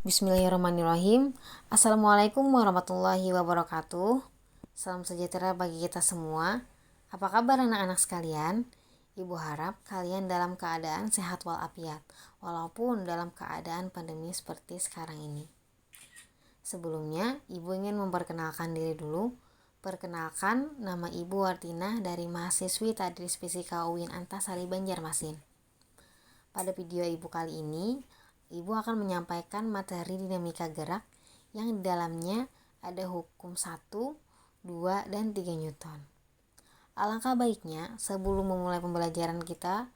Bismillahirrahmanirrahim. Assalamualaikum warahmatullahi wabarakatuh. Salam sejahtera bagi kita semua. Apa kabar anak-anak sekalian? Ibu harap kalian dalam keadaan sehat walafiat, walaupun dalam keadaan pandemi seperti sekarang ini. Sebelumnya, Ibu ingin memperkenalkan diri dulu. Perkenalkan, nama Ibu Wartina dari mahasiswi Tadris Fisika UIN Antasari Banjarmasin. Pada video Ibu kali ini, Ibu akan menyampaikan materi dinamika gerak yang di dalamnya ada hukum 1, 2, dan 3 Newton. Alangkah baiknya sebelum memulai pembelajaran kita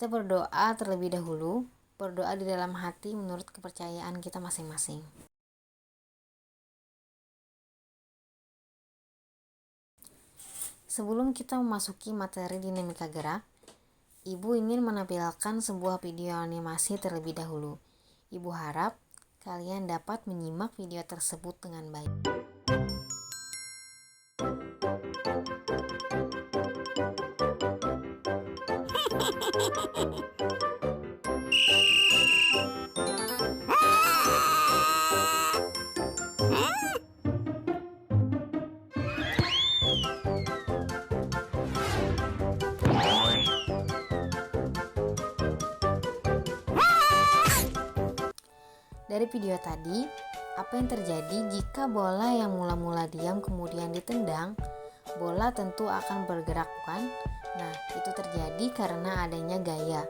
berdoa terlebih dahulu, berdoa di dalam hati menurut kepercayaan kita masing-masing. Sebelum kita memasuki materi dinamika gerak, Ibu ingin menampilkan sebuah video animasi terlebih dahulu. Ibu harap kalian dapat menyimak video tersebut dengan baik. Dari video tadi, apa yang terjadi jika bola yang mula-mula diam kemudian ditendang? Bola tentu akan bergerak, bukan? Nah, itu terjadi karena adanya gaya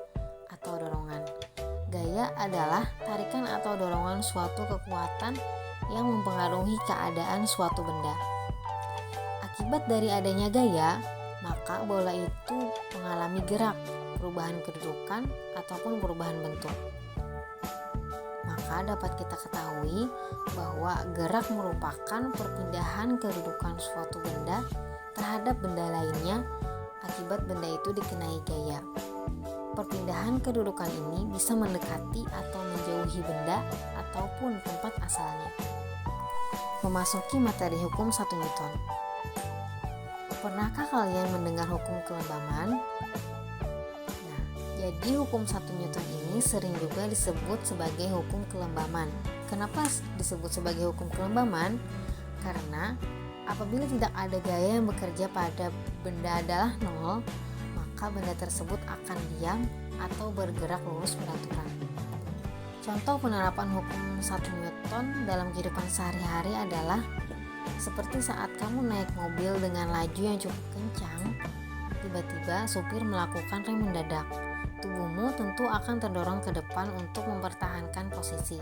atau dorongan. Gaya adalah tarikan atau dorongan suatu kekuatan yang mempengaruhi keadaan suatu benda. Akibat dari adanya gaya, maka bola itu mengalami gerak, perubahan kedudukan, ataupun perubahan bentuk. Maka dapat kita ketahui bahwa gerak merupakan perpindahan kedudukan suatu benda terhadap benda lainnya akibat benda itu dikenai gaya. Perpindahan kedudukan ini bisa mendekati atau menjauhi benda ataupun tempat asalnya. Memasuki materi hukum 1 Newton. Pernahkah kalian mendengar hukum kelembaman? Jadi hukum 1 Newton ini sering juga disebut sebagai hukum kelembaman. Kenapa disebut sebagai hukum kelembaman? Karena apabila tidak ada gaya yang bekerja pada benda adalah nol, maka benda tersebut akan diam atau bergerak lurus beraturan. Contoh penerapan hukum 1 Newton dalam kehidupan sehari-hari adalah seperti saat kamu naik mobil dengan laju yang cukup kencang, tiba-tiba supir melakukan rem mendadak. Tubuhmu tentu akan terdorong ke depan untuk mempertahankan posisi.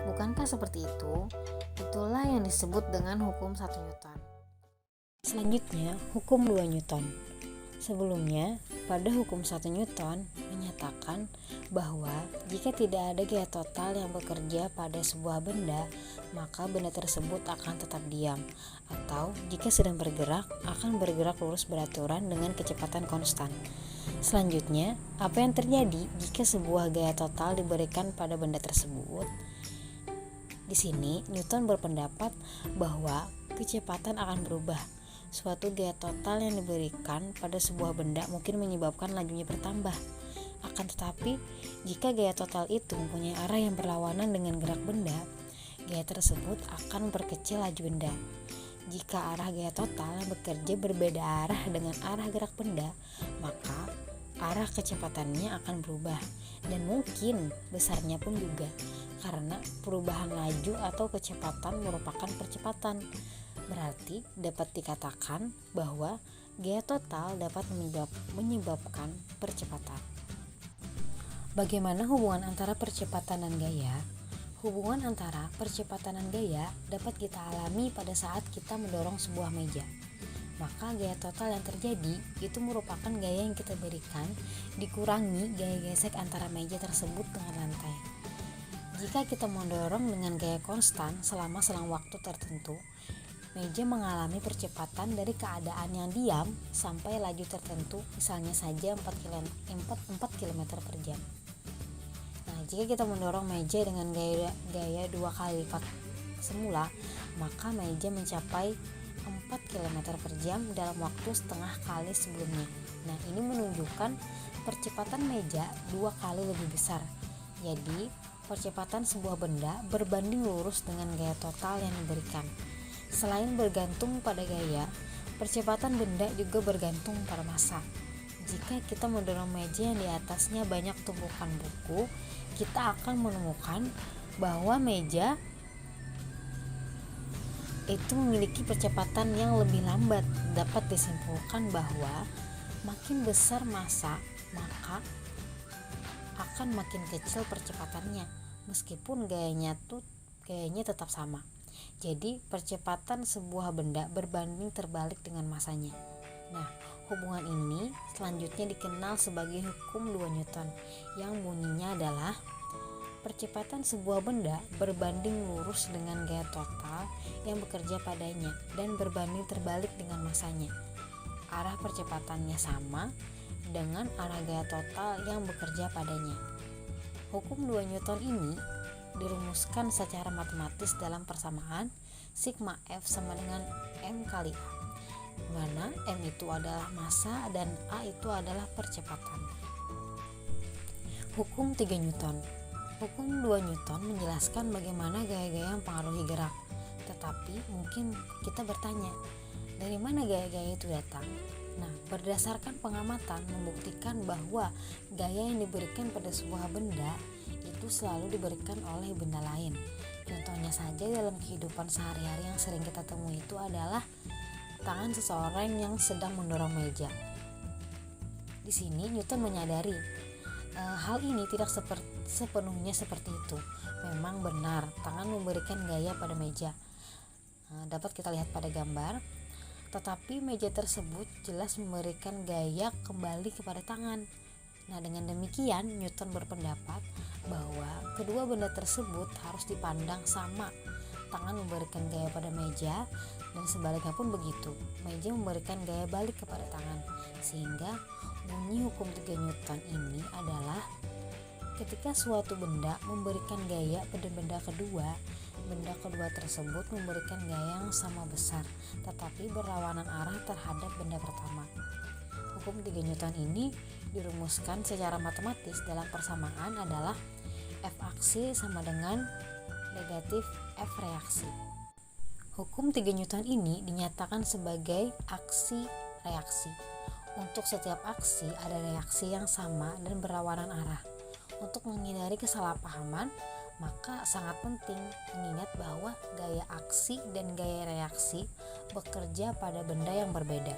Bukankah seperti itu? Itulah yang disebut dengan hukum 1 Newton. Selanjutnya, hukum 2 Newton. Sebelumnya, pada hukum 1 Newton menyatakan bahwa jika tidak ada gaya total yang bekerja pada sebuah benda, maka benda tersebut akan tetap diam, atau jika sedang bergerak, akan bergerak lurus beraturan dengan kecepatan konstan. Selanjutnya, apa yang terjadi jika sebuah gaya total diberikan pada benda tersebut? Di sini, Newton berpendapat bahwa kecepatan akan berubah. Suatu gaya total yang diberikan pada sebuah benda mungkin menyebabkan lajunya bertambah. Akan tetapi, jika gaya total itu mempunyai arah yang berlawanan dengan gerak benda, gaya tersebut akan memperkecil laju benda. Jika arah gaya total yang bekerja berbeda arah dengan arah gerak benda, maka arah kecepatannya akan berubah, dan mungkin besarnya pun juga, karena perubahan laju atau kecepatan merupakan percepatan. Berarti dapat dikatakan bahwa gaya total dapat menyebabkan percepatan. Bagaimana hubungan antara percepatan dan gaya? Hubungan antara percepatan dan gaya dapat kita alami pada saat kita mendorong sebuah meja. Maka gaya total yang terjadi itu merupakan gaya yang kita berikan dikurangi gaya gesek antara meja tersebut dengan lantai. Jika kita mendorong dengan gaya konstan selama selang waktu tertentu, meja mengalami percepatan dari keadaan yang diam sampai laju tertentu, misalnya saja 4 km per jam. Nah, jika kita mendorong meja dengan gaya 2 kali lipat semula, maka meja mencapai 4 km per jam dalam waktu setengah kali sebelumnya. Nah, ini menunjukkan percepatan meja 2 kali lebih besar. Jadi percepatan sebuah benda berbanding lurus dengan gaya total yang diberikan. Selain bergantung pada gaya, percepatan benda juga bergantung pada massa. Jika kita mendorong meja yang di atasnya banyak tumpukan buku, kita akan menemukan bahwa meja itu memiliki percepatan yang lebih lambat. Dapat disimpulkan bahwa makin besar massa, maka akan makin kecil percepatannya, meskipun gayanya tetap sama. Jadi percepatan sebuah benda berbanding terbalik dengan massanya. Nah, hubungan ini selanjutnya dikenal sebagai hukum 2 Newton, yang bunyinya adalah percepatan sebuah benda berbanding lurus dengan gaya total yang bekerja padanya dan berbanding terbalik dengan massanya. Arah percepatannya sama dengan arah gaya total yang bekerja padanya. Hukum 2 Newton ini dirumuskan secara matematis dalam persamaan sigma F sama dengan M kali A, di mana M itu adalah massa dan A itu adalah percepatan. Hukum 3 Newton. Hukum 2 Newton menjelaskan bagaimana gaya-gaya mempengaruhi gerak. Tetapi mungkin kita bertanya, dari mana gaya-gaya itu datang? Nah, berdasarkan pengamatan membuktikan bahwa gaya yang diberikan pada sebuah benda itu selalu diberikan oleh benda lain. Contohnya saja dalam kehidupan sehari-hari yang sering kita temui itu adalah tangan seseorang yang sedang mendorong meja. Di sini Newton menyadari hal ini tidak sepenuhnya seperti itu. Memang benar, tangan memberikan gaya pada meja. Dapat kita lihat pada gambar. Tetapi meja tersebut jelas memberikan gaya kembali kepada tangan. Nah, dengan demikian Newton berpendapat bahwa kedua benda tersebut harus dipandang sama. Tangan memberikan gaya pada meja dan sebaliknya pun begitu. Meja memberikan gaya balik kepada tangan. Sehingga bunyi hukum 3 Newton ini adalah ketika suatu benda memberikan gaya pada benda kedua tersebut memberikan gaya yang sama besar, tetapi berlawanan arah terhadap benda pertama. Hukum 3 Newton ini dirumuskan secara matematis dalam persamaan adalah F aksi sama dengan negatif F reaksi. Hukum 3 Newton ini dinyatakan sebagai aksi-reaksi. Untuk setiap aksi ada reaksi yang sama dan berlawanan arah. Untuk menghindari kesalahpahaman, maka sangat penting mengingat bahwa gaya aksi dan gaya reaksi bekerja pada benda yang berbeda.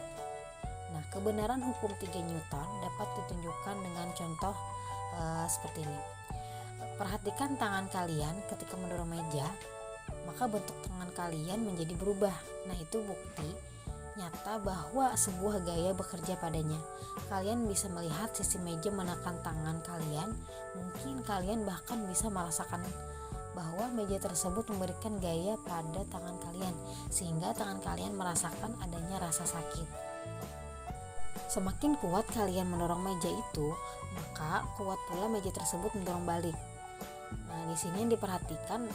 Nah, kebenaran hukum 3 Newton dapat ditunjukkan dengan contoh seperti ini. Perhatikan tangan kalian ketika mendorong meja, maka bentuk tangan kalian menjadi berubah. Nah, itu bukti nyata bahwa sebuah gaya bekerja padanya. Kalian bisa melihat sisi meja menekan tangan kalian. Mungkin kalian bahkan bisa merasakan bahwa meja tersebut memberikan gaya pada tangan kalian, sehingga tangan kalian merasakan adanya rasa sakit. Semakin kuat kalian mendorong meja itu, maka kuat pula meja tersebut mendorong balik. Nah, di sini diperhatikan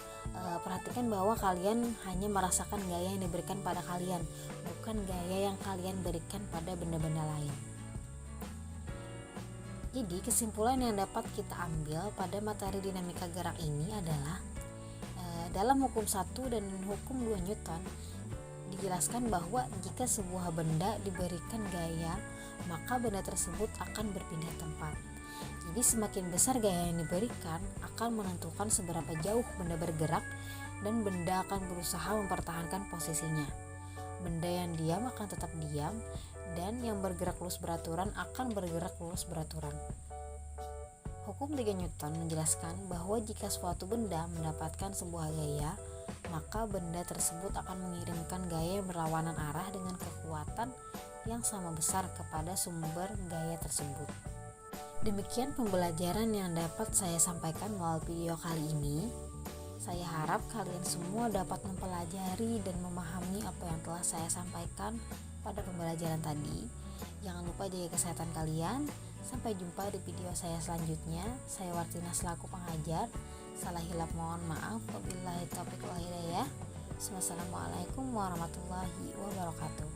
bahwa kalian hanya merasakan gaya yang diberikan pada kalian, bukan gaya yang kalian berikan pada benda-benda lain. Jadi kesimpulan yang dapat kita ambil pada materi dinamika gerak ini adalah dalam hukum 1 dan hukum 2 Newton dijelaskan bahwa jika sebuah benda diberikan gaya, maka benda tersebut akan berpindah tempat. Jadi semakin besar gaya yang diberikan akan menentukan seberapa jauh benda bergerak, dan benda akan berusaha mempertahankan posisinya. Benda yang diam akan tetap diam, dan yang bergerak lurus beraturan akan bergerak lurus beraturan. Hukum 3 Newton menjelaskan bahwa jika suatu benda mendapatkan sebuah gaya, maka benda tersebut akan mengirimkan gaya yang berlawanan arah dengan kekuatan yang sama besar kepada sumber gaya tersebut. Demikian pembelajaran yang dapat saya sampaikan melalui video kali ini. Saya harap kalian semua dapat mempelajari dan memahami apa yang telah saya sampaikan pada pembelajaran tadi. Jangan lupa jaga kesehatan kalian. Sampai jumpa di video saya selanjutnya. Saya Wartina selaku pengajar. Salah hilap mohon maaf. Wabillahi taufiq wal hidayah. Wassalamualaikum warahmatullahi wabarakatuh.